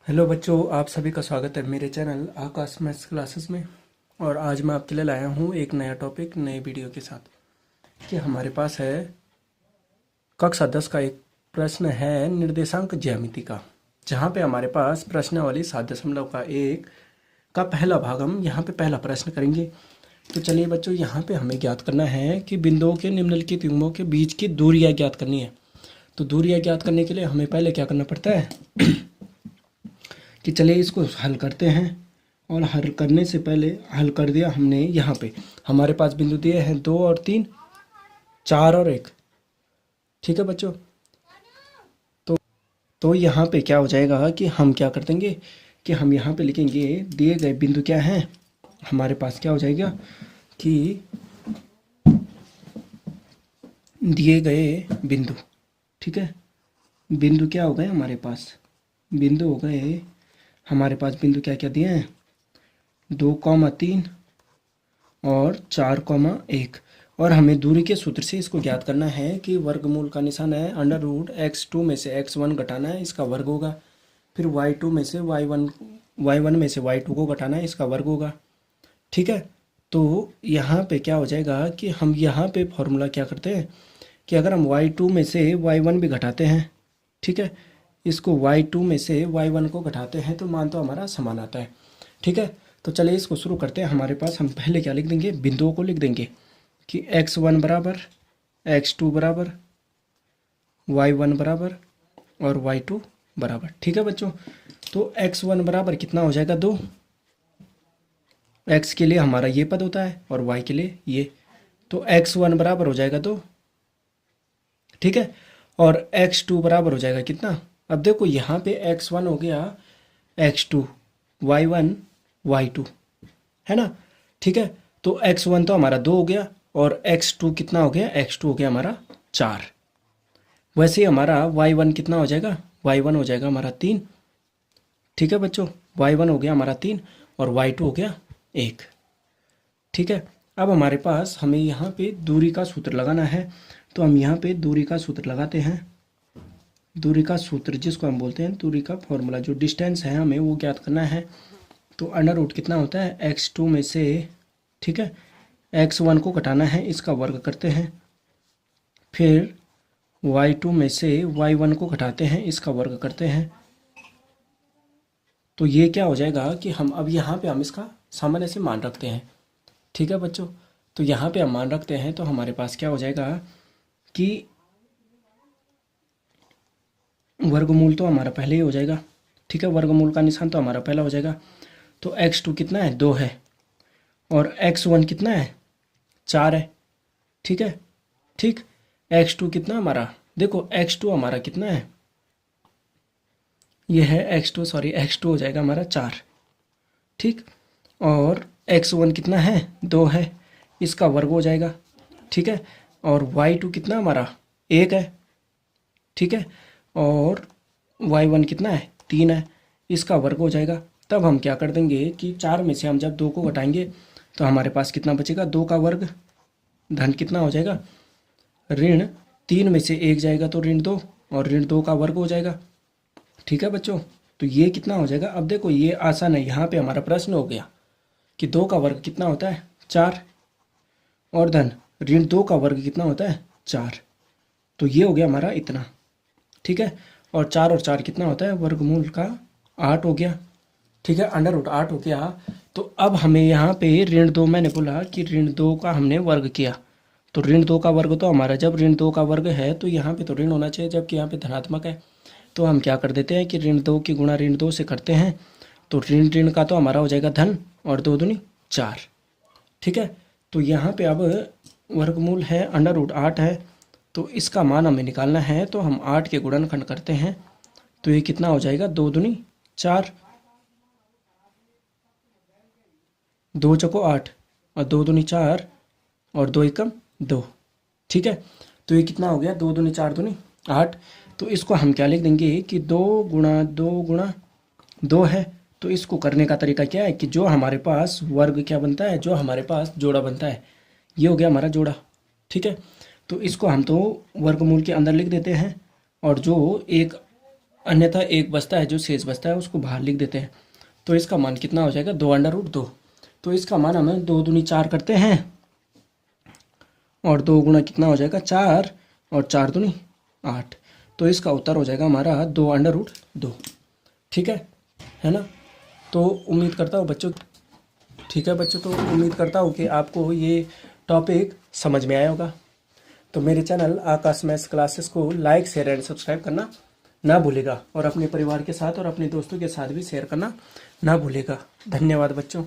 Hello बच्चों, आप सभी का स्वागत है मेरे चैनल आकाश मैथ्स क्लासेस में। और आज मैं आपके लिए लाया हूँ एक नया टॉपिक नए वीडियो के साथ कि हमारे पास है कक्षा 10 का एक प्रश्न है निर्देशांक ज्यामिति का, जहाँ पे हमारे पास प्रश्नावली 7.1 का पहला भाग हम यहाँ पे पहला प्रश्न करेंगे। तो चलिए बच्चों, यहाँ पे हमें ज्ञात करना है कि बिंदुओं के निम्नलिखित युग्मों के बीच की दूरियाँ ज्ञात करनी है। तो दूरियाँ ज्ञात करने के लिए हमें पहले क्या करना पड़ता है कि चलिए इसको हल करते हैं। और हल करने से पहले हल कर दिया हमने। यहाँ पे हमारे पास बिंदु दिए हैं 2 और 3, 4 और 1। ठीक है बच्चों। तो यहाँ पे क्या हो जाएगा कि हम क्या कर देंगे कि हम यहाँ पे लिखेंगे दिए गए बिंदु क्या हैं। हमारे पास क्या हो जाएगा कि दिए गए बिंदु, ठीक है, बिंदु क्या हो गए हमारे पास, बिंदु हो गए हमारे पास बिंदु क्या क्या दिए हैं, 2,3 और 4,1। और हमें दूरी के सूत्र से इसको ज्ञात करना है कि वर्गमूल का निशान है √x2 में से x1 घटाना है, इसका वर्ग होगा। फिर y2 में से y1 में से y2 को घटाना है, इसका वर्ग होगा। ठीक है। तो यहाँ पे क्या हो जाएगा कि हम यहाँ पे फॉर्मूला क्या करते हैं कि अगर हम y2 में से y1 भी घटाते हैं, ठीक है, इसको y2 में से y1 को घटाते हैं तो मान तो हमारा समान आता है। ठीक है। तो चलिए इसको शुरू करते हैं। हमारे पास हम पहले क्या लिख देंगे, बिंदुओं को लिख देंगे कि x1 बराबर, x2 बराबर, y1 बराबर और y2 बराबर। ठीक है बच्चों। तो x1 बराबर कितना हो जाएगा, 2। x के लिए हमारा ये पद होता है और y के लिए ये, तो x1 बराबर हो जाएगा 2। ठीक है। और x2 बराबर हो जाएगा कितना, अब देखो यहाँ पे x1 हो गया x2, y1 y2, है ना। ठीक है। तो x1 तो हमारा 2 हो गया और x2 कितना हो गया, x2 हो गया हमारा 4। वैसे ही हमारा y1 कितना हो जाएगा, y1 हो जाएगा हमारा 3। ठीक है बच्चों, y1 हो गया हमारा 3 और y2 हो गया 1। ठीक है। अब हमारे पास हमें यहाँ पे दूरी का सूत्र लगाना है, तो हम यहाँ पे दूरी का सूत्र लगाते हैं। दूरी का सूत्र जिसको हम बोलते हैं दूरी का फॉर्मूला, जो डिस्टेंस है हमें वो ज्ञात करना है। तो अंडर रूट कितना होता है, x2 में से, ठीक है, x1 को घटाना है, इसका वर्ग करते हैं। फिर y2 में से y1 को घटाते हैं, इसका वर्ग करते हैं। तो ये क्या हो जाएगा कि हम अब यहाँ पे हम इसका सामान्य से मान रखते हैं। ठीक है बच्चों। तो यहाँ पे हम मान रखते हैं तो हमारे पास क्या हो जाएगा कि वर्गमूल तो हमारा पहले ही हो जाएगा। ठीक है। वर्गमूल का निशान तो हमारा पहला हो जाएगा। तो x2 कितना है, 2 है, और x1 कितना है, 4 है। ठीक है। ठीक। x2 कितना हमारा, देखो x2 हमारा कितना है, ये है x2 हो जाएगा हमारा 4। ठीक। और x1 कितना है, 2 है, इसका वर्ग हो जाएगा। ठीक है। और y2 कितना हमारा, 1 है। ठीक है। और y1 कितना है, 3 है, इसका वर्ग हो जाएगा। तब हम क्या कर देंगे कि 4 में से हम जब 2 को घटाएंगे तो हमारे पास कितना बचेगा, 2 का वर्ग धन कितना हो जाएगा, ऋण 3 में से 1 जाएगा तो ऋण 2, और ऋण 2 का वर्ग हो जाएगा। ठीक है बच्चों। तो ये कितना हो जाएगा, अब देखो ये आसान है, यहाँ पे हमारा प्रश्न हो गया कि 2 का वर्ग कितना होता है, 4, और धन ऋण 2 का वर्ग कितना होता है, 4। तो ये हो गया हमारा इतना। ठीक है। और 4 और 4 कितना होता है, वर्गमूल का 8 हो गया। ठीक है। अंडर रूट 8 हो गया। तो अब हमें यहाँ पे ऋण 2, मैंने बोला कि ऋण 2 का हमने वर्ग किया, तो ऋण 2 का वर्ग तो हमारा, जब ऋण 2 का वर्ग है तो यहाँ पे तो ऋण होना चाहिए, जबकि यहाँ पे धनात्मक है। तो हम क्या कर देते हैं कि ऋण 2 की गुणा ऋण 2 से करते हैं, तो ऋण ऋण का तो हमारा हो जाएगा धन, और 2 दूनी 4। ठीक है। तो यहाँ पे अब वर्गमूल है अंडर रूट 8 है, तो इसका मान हमें निकालना है, तो हम 8 के गुणनखंड करते हैं, तो ये कितना हो जाएगा, 2 दूनी 4, 2 चौको 8 और 2 दूनी 4 और 2 एकम 2। ठीक है। तो ये कितना हो गया, 2 दूनी 4 दूनी 8। तो इसको हम क्या लिख देंगे कि 2 गुणा 2 गुणा 2 है। तो इसको करने का तरीका क्या है कि जो हमारे पास वर्ग क्या बनता है, जो हमारे पास जोड़ा बनता है, ये हो गया हमारा जोड़ा। ठीक है। तो इसको हम तो वर्गमूल के अंदर लिख देते हैं, और जो एक अन्यथा एक बचता है, जो शेष बचता है उसको बाहर लिख देते हैं। तो इसका मान कितना हो जाएगा, 2√2। तो इसका मान हमें 2 दूनी 4 करते हैं और 2 गुना कितना हो जाएगा 4 और 4 दूनी 8। तो इसका उत्तर हो जाएगा हमारा 2√2। ठीक है ना। तो उम्मीद करता हूँ बच्चों, ठीक है बच्चों, तो उम्मीद करता हूँ कि आपको ये टॉपिक समझ में आया होगा। तो मेरे चैनल आकाश मैथ्स क्लासेस को लाइक शेयर एंड सब्सक्राइब करना ना भूलेगा और अपने परिवार के साथ और अपने दोस्तों के साथ भी शेयर करना ना भूलेगा। धन्यवाद बच्चों।